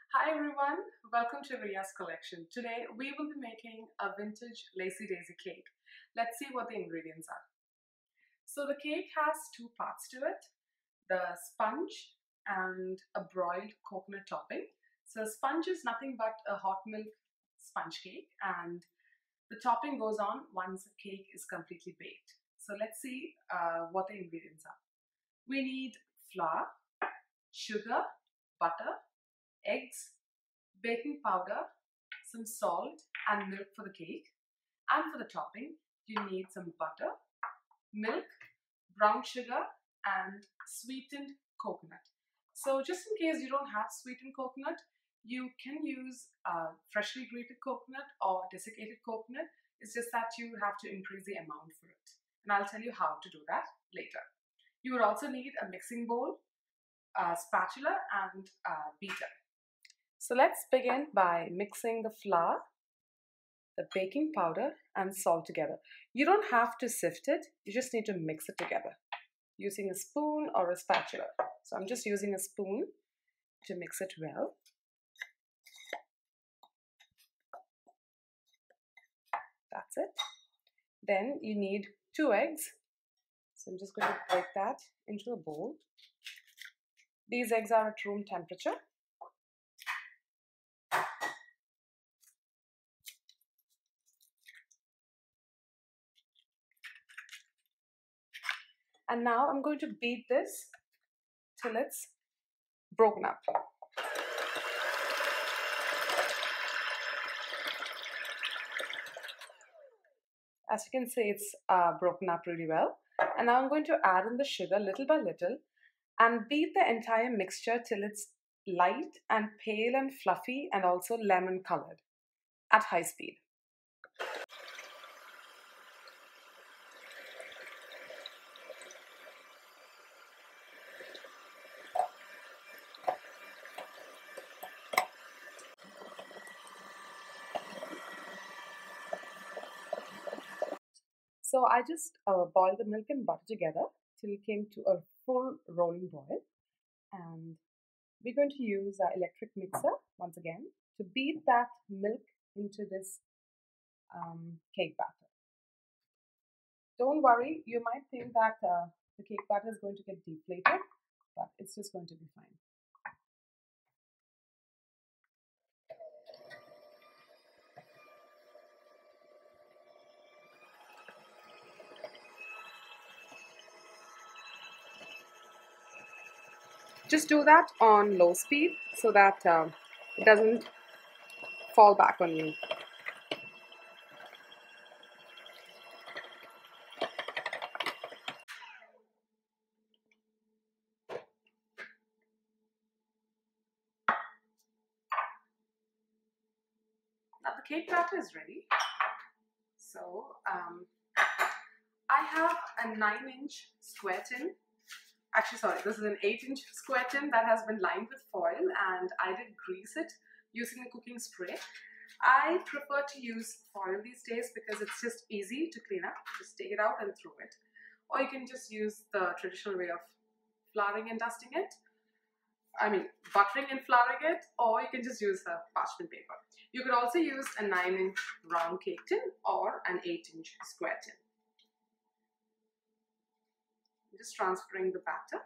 Hi everyone, welcome to Ria's collection. Today we will be making a vintage Lazy Daisy cake. Let's see what the ingredients are. So the cake has two parts to it, the sponge and a broiled coconut topping. So sponge is nothing but a hot milk sponge cake, and the topping goes on once the cake is completely baked. So let's see what the ingredients are. We need flour, sugar, butter, eggs, baking powder, some salt and milk for the cake. And for the topping, you need some butter, milk, brown sugar and sweetened coconut. So just in case you don't have sweetened coconut, you can use freshly grated coconut or desiccated coconut. It's just that you have to increase the amount for it. And I'll tell you how to do that later. You would also need a mixing bowl, a spatula and a beater. So let's begin by mixing the flour, the baking powder and salt together. You don't have to sift it, you just need to mix it together using a spoon or a spatula. So I'm just using a spoon to mix it well. That's it. Then you need 2 eggs. So I'm just going to break that into a bowl. These eggs are at room temperature. And now I'm going to beat this till it's broken up. As you can see, it's broken up really well. And now I'm going to add in the sugar little by little and beat the entire mixture till it's light and pale and fluffy and also lemon colored at high speed. So I just boiled the milk and butter together till it came to a full rolling boil. And we're going to use our electric mixer once again to beat that milk into this cake batter. Don't worry, you might think that the cake batter is going to get deflated, but it's just going to be fine. Just do that on low speed so that it doesn't fall back on you. Now the cake batter is ready. So I have a 9-inch square tin. Actually, sorry, this is an 8-inch square tin that has been lined with foil, and I did grease it using a cooking spray. I prefer to use foil these days because it's just easy to clean up. Just take it out and throw it. Or you can just use the traditional way of flouring and dusting it. I mean, buttering and flouring it, or you can just use a parchment paper. You could also use a 9-inch round cake tin or an 8-inch square tin. I'm just transferring the batter.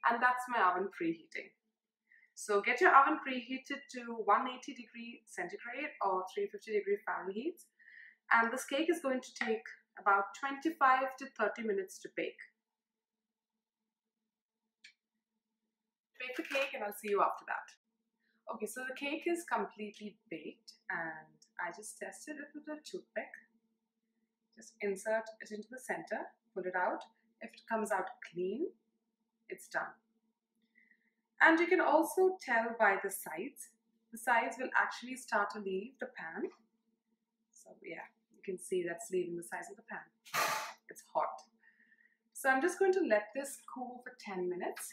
And that's my oven preheating. So get your oven preheated to 180 degree centigrade or 350 degree Fahrenheit. And this cake is going to take about 25 to 30 minutes to bake. Bake the cake and I'll see you after that. Okay, so the cake is completely baked and I just tested it with a toothpick. Just insert it into the center, pull it out. If it comes out clean, it's done. And you can also tell by the sides. The sides will actually start to leave the pan. So yeah, you can see that's leaving the sides of the pan. It's hot. So I'm just going to let this cool for 10 minutes.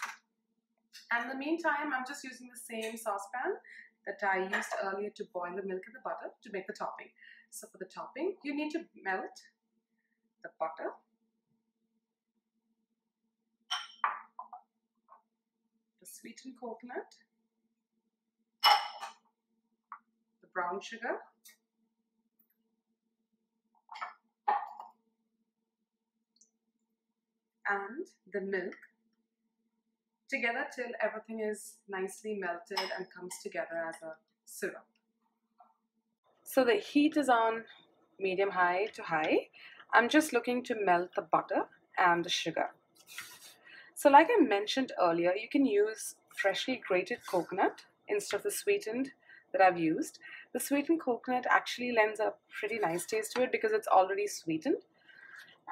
And in the meantime, I'm just using the same saucepan that I used earlier to boil the milk and the butter to make the topping. So for the topping, you need to melt the butter, sweetened coconut, the brown sugar, and the milk together till everything is nicely melted and comes together as a syrup. So the heat is on medium high to high. I'm just looking to melt the butter and the sugar. So like I mentioned earlier, you can use freshly grated coconut instead of the sweetened that I've used. The sweetened coconut actually lends a pretty nice taste to it because it's already sweetened.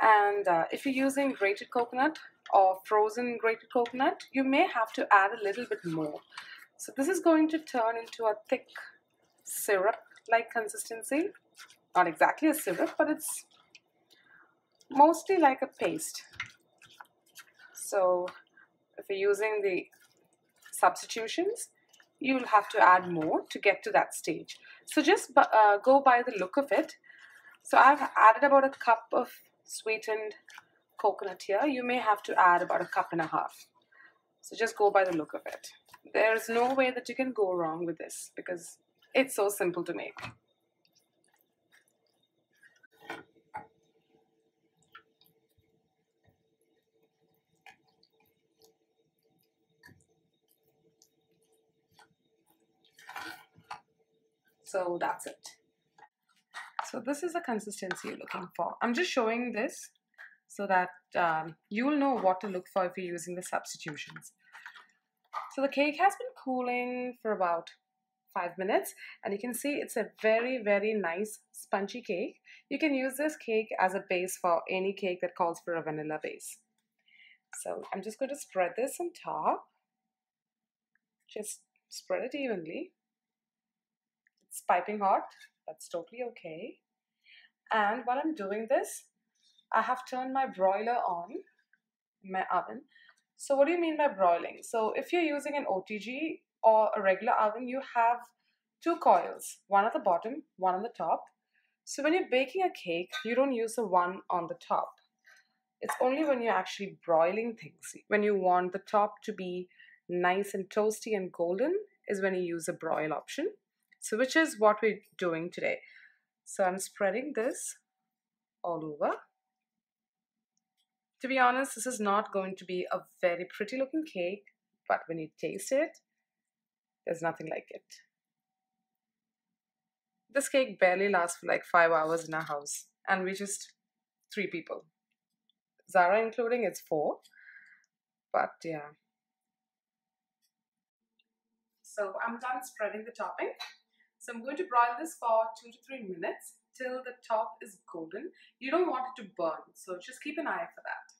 And if you're using grated coconut or frozen grated coconut, you may have to add a little bit more. So this is going to turn into a thick syrup-like consistency. Not exactly a syrup, but it's mostly like a paste. So if you're using the substitutions, you'll have to add more to get to that stage. So just go by the look of it. So I've added about a cup of sweetened coconut here. You may have to add about a cup and a half. So just go by the look of it. There's no way that you can go wrong with this because it's so simple to make. So that's it. So this is the consistency you're looking for. I'm just showing this so that you will know what to look for if you're using the substitutions. So the cake has been cooling for about 5 minutes and you can see it's a very, very nice spongy cake. You can use this cake as a base for any cake that calls for a vanilla base. So I'm just going to spread this on top. Just spread it evenly. It's piping hot. That's totally okay. And while I'm doing this, I have turned my broiler on in my oven. So what do you mean by broiling? So if you're using an OTG or a regular oven, you have two coils, one at the bottom, one on the top. So when you're baking a cake, you don't use the one on the top. It's only when you're actually broiling things, when you want the top to be nice and toasty and golden, is when you use the broil option. So which is what we're doing today. So I'm spreading this all over. To be honest, this is not going to be a very pretty looking cake, but when you taste it, there's nothing like it. This cake barely lasts for like 5 hours in our house, and we're just 3 people. Zara including, it's 4, but yeah. So I'm done spreading the topping. So I'm going to broil this for 2 to 3 minutes till the top is golden. You don't want it to burn, so just keep an eye for that.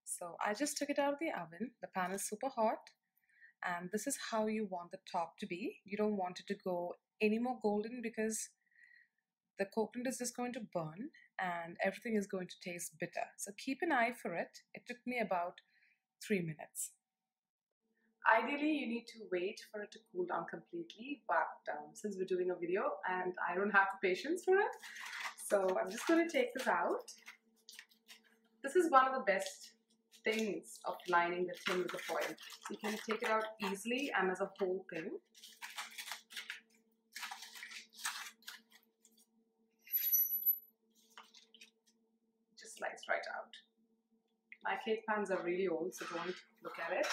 So I just took it out of the oven. The pan is super hot, and this is how you want the top to be. You don't want it to go any more golden because the coconut is just going to burn and everything is going to taste bitter. So keep an eye for it. It took me about 3 minutes. Ideally, you need to wait for it to cool down completely, but since we're doing a video and I don't have the patience for it, so I'm just going to take this out. This is one of the best things of lining the tin with the foil. So you can take it out easily and as a whole thing. Just slice right out. My cake pans are really old, so don't look at it.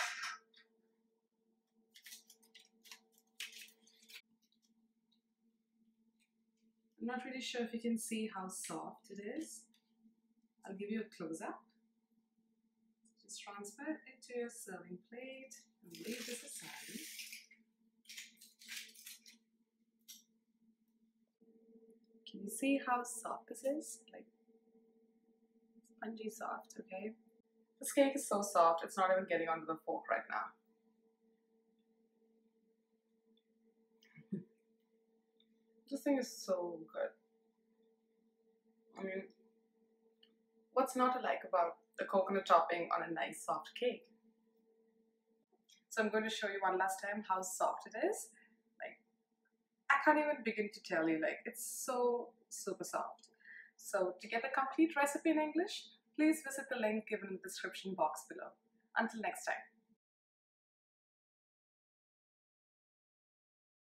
I'm not really sure if you can see how soft it is. I'll give you a close-up. Just transfer it to your serving plate and leave this aside. Can you see how soft this is? Like spongy soft, okay? This cake is so soft, it's not even getting onto the fork right now. This thing is so good. I mean, what's not to like about the coconut topping on a nice soft cake? So I'm going to show you one last time how soft it is. Like, I can't even begin to tell you, like, it's so super soft. So to get the complete recipe in English, please visit the link given in the description box below. Until next time.